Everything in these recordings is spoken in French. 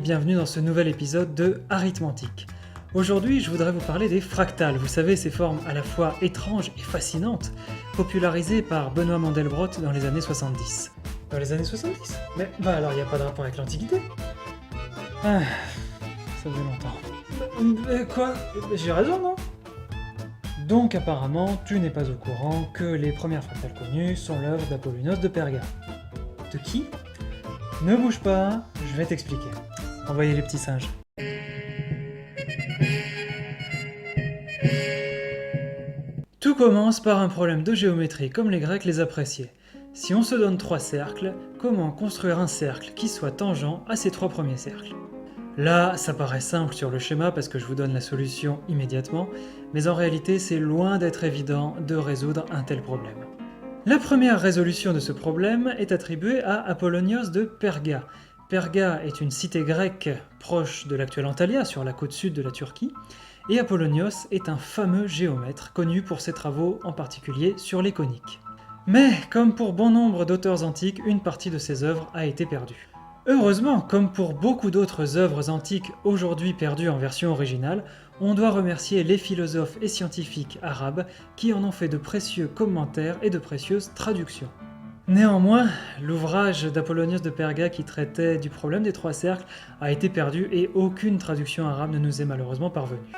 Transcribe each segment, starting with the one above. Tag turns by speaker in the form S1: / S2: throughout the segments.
S1: bienvenue dans ce nouvel épisode de Arithmantique. Aujourd'hui, je voudrais vous parler des fractales, vous savez, ces formes à la fois étranges et fascinantes, popularisées par Benoît Mandelbrot dans les années 70. Dans les années 70 ? Mais alors il n'y a pas de rapport avec l'Antiquité ? Ah, ça fait longtemps. Quoi ? J'ai raison, non ? Donc apparemment, tu n'es pas au courant que les premières fractales connues sont l'œuvre d'Apollonios de Perga. De qui ? Ne bouge pas, je vais t'expliquer. Envoyez les petits singes. Tout commence par un problème de géométrie comme les Grecs les appréciaient. Si on se donne 3 cercles, comment construire un cercle qui soit tangent à ces 3 premiers cercles ? Là, ça paraît simple sur le schéma parce que je vous donne la solution immédiatement, mais en réalité c'est loin d'être évident de résoudre un tel problème. La première résolution de ce problème est attribuée à Apollonios de Perga. Perga est une cité grecque proche de l'actuelle Antalya, sur la côte sud de la Turquie, et Apollonios est un fameux géomètre connu pour ses travaux en particulier sur les coniques. Mais, comme pour bon nombre d'auteurs antiques, une partie de ses œuvres a été perdue. Heureusement, comme pour beaucoup d'autres œuvres antiques aujourd'hui perdues en version originale, on doit remercier les philosophes et scientifiques arabes qui en ont fait de précieux commentaires et de précieuses traductions. Néanmoins, l'ouvrage d'Apollonios de Perga qui traitait du problème des 3 cercles a été perdu et aucune traduction arabe ne nous est malheureusement parvenue.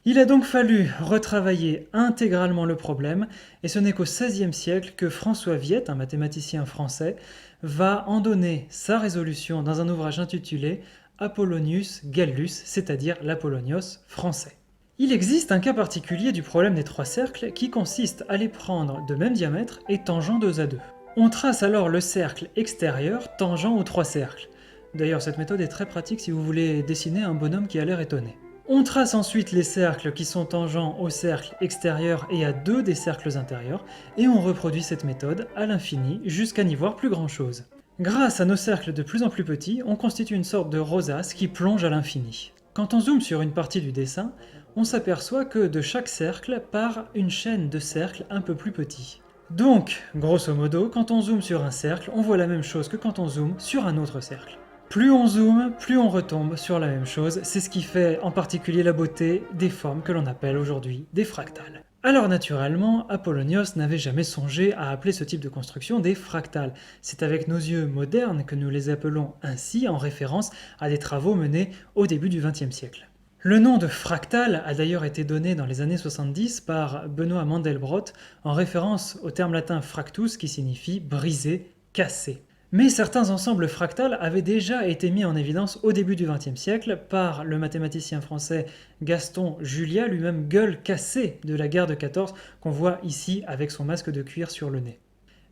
S1: Il a donc fallu retravailler intégralement le problème, et ce n'est qu'au XVIe siècle que François Viette, un mathématicien français, va en donner sa résolution dans un ouvrage intitulé Apollonius Gallus, c'est-à-dire l'Apollonios français. Il existe un cas particulier du problème des 3 cercles qui consiste à les prendre de même diamètre et tangents 2 à 2. On trace alors le cercle extérieur tangent aux 3 cercles. D'ailleurs, cette méthode est très pratique si vous voulez dessiner un bonhomme qui a l'air étonné. On trace ensuite les cercles qui sont tangents au cercle extérieur et à 2 des cercles intérieurs, et on reproduit cette méthode à l'infini jusqu'à n'y voir plus grand chose. Grâce à nos cercles de plus en plus petits, on constitue une sorte de rosace qui plonge à l'infini. Quand on zoome sur une partie du dessin, on s'aperçoit que de chaque cercle part une chaîne de cercles un peu plus petits. Donc, grosso modo, quand on zoome sur un cercle, on voit la même chose que quand on zoome sur un autre cercle. Plus on zoome, plus on retombe sur la même chose, c'est ce qui fait en particulier la beauté des formes que l'on appelle aujourd'hui des fractales. Alors naturellement, Apollonios n'avait jamais songé à appeler ce type de construction des fractales. C'est avec nos yeux modernes que nous les appelons ainsi en référence à des travaux menés au début du XXe siècle. Le nom de fractal a d'ailleurs été donné dans les années 70 par Benoît Mandelbrot en référence au terme latin fractus qui signifie briser, casser. Mais certains ensembles fractales avaient déjà été mis en évidence au début du XXe siècle par le mathématicien français Gaston Julia, lui-même gueule cassée de la guerre de 14, qu'on voit ici avec son masque de cuir sur le nez.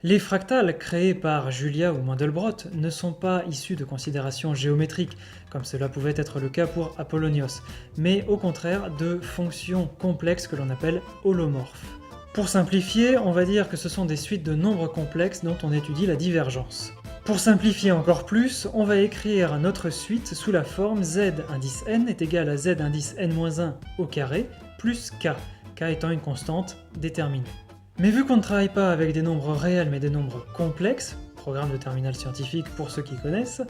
S1: Les fractales créés par Julia ou Mandelbrot ne sont pas issus de considérations géométriques, comme cela pouvait être le cas pour Apollonios, mais au contraire de fonctions complexes que l'on appelle holomorphes. Pour simplifier, on va dire que ce sont des suites de nombres complexes dont on étudie la divergence. Pour simplifier encore plus, on va écrire notre suite sous la forme z indice n est égal à z indice n-1 au carré plus k, k étant une constante déterminée. Mais vu qu'on ne travaille pas avec des nombres réels mais des nombres complexes, programme de terminale scientifique pour ceux qui connaissent,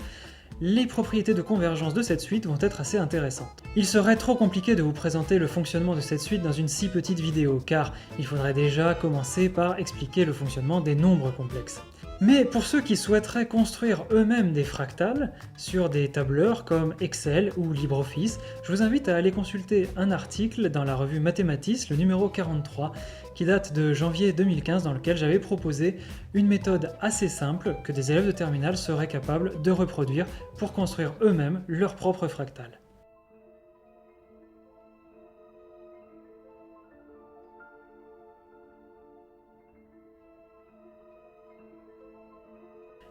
S1: les propriétés de convergence de cette suite vont être assez intéressantes. Il serait trop compliqué de vous présenter le fonctionnement de cette suite dans une si petite vidéo, car il faudrait déjà commencer par expliquer le fonctionnement des nombres complexes. Mais pour ceux qui souhaiteraient construire eux-mêmes des fractales sur des tableurs comme Excel ou LibreOffice, je vous invite à aller consulter un article dans la revue Mathematis, le numéro 43, qui date de janvier 2015, dans lequel j'avais proposé une méthode assez simple que des élèves de terminale seraient capables de reproduire pour construire eux-mêmes leurs propres fractales.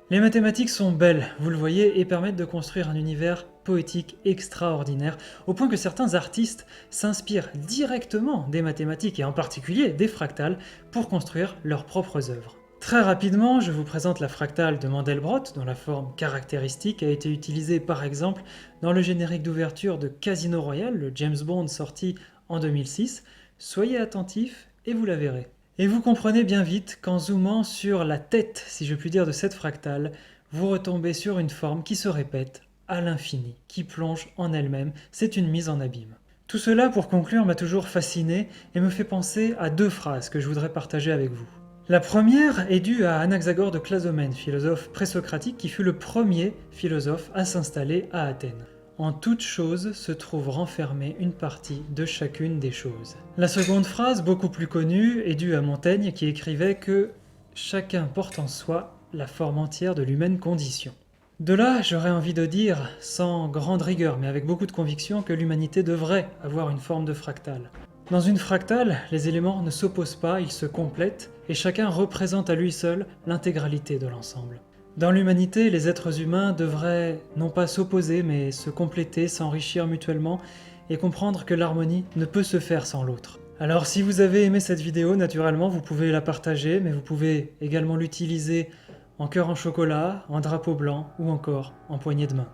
S1: Les mathématiques sont belles, vous le voyez, et permettent de construire un univers poétique extraordinaire, au point que certains artistes s'inspirent directement des mathématiques, et en particulier des fractales, pour construire leurs propres œuvres. Très rapidement, je vous présente la fractale de Mandelbrot, dont la forme caractéristique a été utilisée par exemple dans le générique d'ouverture de Casino Royale, le James Bond sorti en 2006. Soyez attentifs et vous la verrez. Et vous comprenez bien vite qu'en zoomant sur la tête, si je puis dire, de cette fractale, vous retombez sur une forme qui se répète à l'infini, qui plonge en elle-même. C'est une mise en abîme. Tout cela, pour conclure, m'a toujours fasciné et me fait penser à deux phrases que je voudrais partager avec vous. La première est due à Anaxagore de Clazomène, philosophe présocratique qui fut le premier philosophe à s'installer à Athènes. En toute chose se trouve renfermée une partie de chacune des choses. La seconde phrase, beaucoup plus connue, est due à Montaigne qui écrivait que chacun porte en soi la forme entière de l'humaine condition. De là, j'aurais envie de dire, sans grande rigueur, mais avec beaucoup de conviction, que l'humanité devrait avoir une forme de fractale. Dans une fractale, les éléments ne s'opposent pas, ils se complètent, et chacun représente à lui seul l'intégralité de l'ensemble. Dans l'humanité, les êtres humains devraient non pas s'opposer, mais se compléter, s'enrichir mutuellement, et comprendre que l'harmonie ne peut se faire sans l'autre. Alors si vous avez aimé cette vidéo, naturellement, vous pouvez la partager, mais vous pouvez également l'utiliser en cœur en chocolat, en drapeau blanc ou encore en poignée de main.